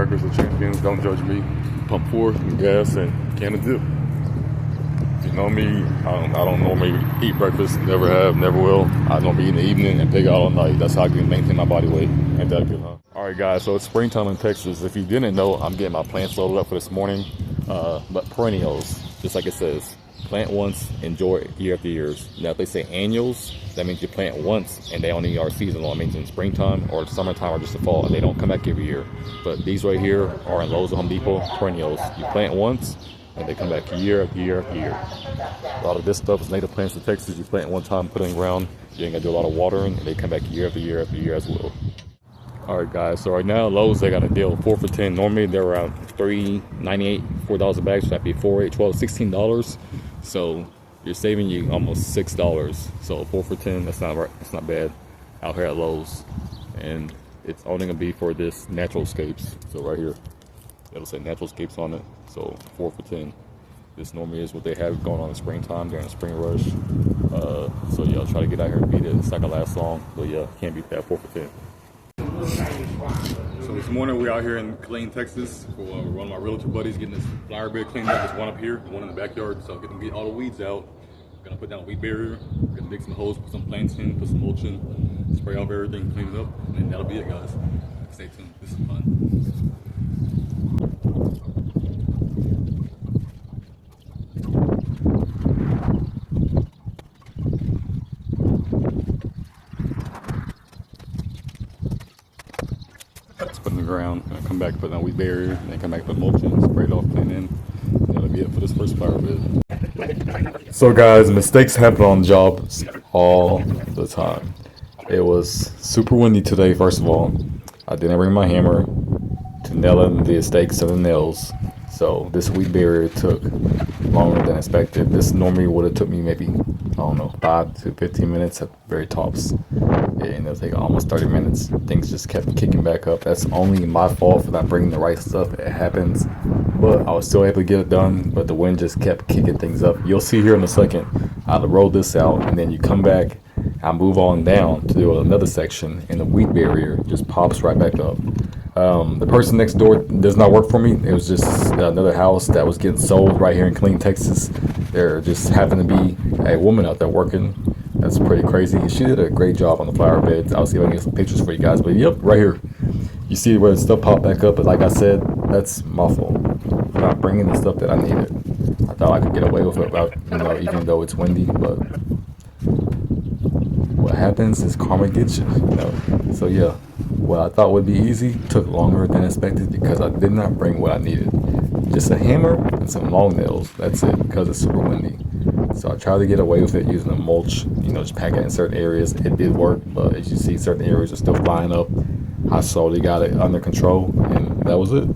Breakfast of Champions. Don't judge me. Pump 4, gas, and can of dip. If you know me, I don't normally eat breakfast. Never have, never will. I don't be in the evening and pig out all night. That's how I can maintain my body weight. Ain't that good, huh? All right, guys. So it's springtime in Texas. If you didn't know, I'm getting my plants loaded up for this morning. But perennials, just like it says, plant once, enjoy it year after years. Now, if they say annuals, that means you plant once and they only are seasonal. It means in springtime or summertime or just the fall. They don't come back every year. But these right here are in Lowe's or Home Depot, perennials. You plant once and they come back year after year after year. A lot of this stuff is native plants in Texas. You plant one time, put it in the ground. You ain't gonna do a lot of watering, and they come back year after year after year as well. All right, guys. So right now, Lowe's, they got a deal 4 for $10. Normally they're around $3.98, $4 a bag. So that'd be $4, $8, $12, $16. So you're saving you almost $6. So 4 for $10. That's not right. That's not bad out here at Lowe's, and it's only gonna be for this natural escapes. So right here, it'll say natural escapes on it. So 4 for $10. This normally is what they have going on in springtime during the spring rush. So yeah, I'll try to get out here and beat it. It's not gonna last long, but yeah, can't beat that 4 for $10. So this morning we're out here in Killeen, Texas for one of my realtor buddies getting this flower bed cleaned up. There's one up here, one in the backyard. So get all the weeds out. Gonna put down a weed barrier. Gonna dig some holes, put some plants in, put some mulch in, spray off everything, clean it up, and then that'll be it, guys. Stay tuned. This is fun. Put in the ground, and come back, put down a weed barrier, and then come back, put mulch in, spray it off, clean in. That'll be it for this first flower bed. So guys, mistakes happen on jobs all the time. It was super windy today. First of all, I didn't bring my hammer to nail in the stakes of the nails, so this weed barrier took longer than expected. This normally would have took me maybe, I don't know, 5 to 15 minutes at the very tops, and it'll take almost 30 minutes. Things just kept kicking back up. That's only my fault for not bringing the right stuff. It happens, but I was still able to get it done, but the wind just kept kicking things up. You'll see here in a second, I'll roll this out, and then you come back, I move on down to do another section, and the weed barrier just pops right back up. The person next door does not work for me. It was just another house that was getting sold right here in Killeen, Texas. There just happened to be a woman out there working. That's pretty crazy. She did a great job on the flower beds. I'll see if I can get some pictures for you guys. But yep, right here, you see where the stuff popped back up. But like I said, that's my fault for not bringing the stuff that I needed. I thought I could get away with it, about, even though it's windy. But what happens is karma gets you. So yeah, what I thought would be easy took longer than expected because I did not bring what I needed. Just a hammer and some long nails. That's it, because it's super windy. So I tried to get away with it using a mulch, just pack it in certain areas. It did work, but as you see, certain areas are still flying up. I slowly got it under control, and that was it.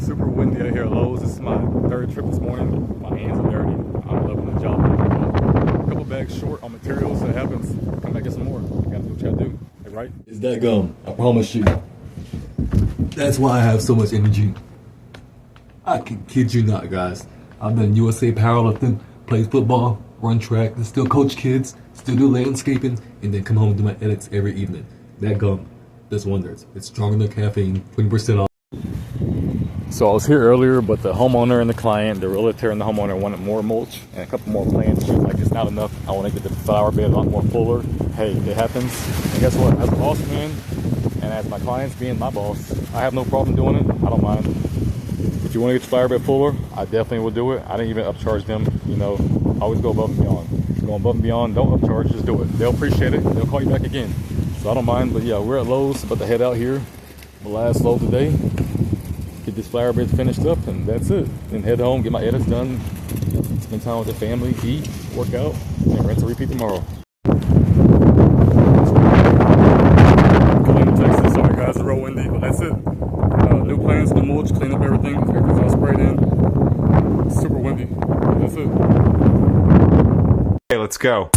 Super windy out here at Lowe's. This is my third trip this morning. My hands are dirty. I'm loving the job. A couple bags short on materials. That happens. Come back, get some more. You gotta do what you gotta do. Hey, right? It's that gum. I promise you. That's why I have so much energy. I can kid you not, guys. I've done USA powerlifting, played football, run track, and still coach kids, still do landscaping, and then come home and do my edits every evening. That gum does wonders. It's stronger than caffeine, 20% off. So I was here earlier, but the homeowner and the client, the realtor and the homeowner, wanted more mulch and a couple more plants. She was like, it's not enough. I want to get the flower bed a lot more fuller. Hey, it happens. And guess what? As a boss man, and as my clients being my boss, I have no problem doing it. I don't mind. If you want to get your flower bed fuller, I definitely will do it. I didn't even upcharge them. Always go above and beyond. Go above and beyond, don't upcharge, just do it. They'll appreciate it. They'll call you back again. So I don't mind. But yeah, we're at Lowe's, about to head out here. The last load today. Get this flower bed finished up, and that's it. Then head home, get my edits done, spend time with the family, eat, work out, and rinse and repeat tomorrow. Killeen, Texas. Sorry guys, it's real windy, but that's it. New plants, new mulch, clean up everything. Everything's all sprayed in. It's super windy. That's it. Hey, let's go.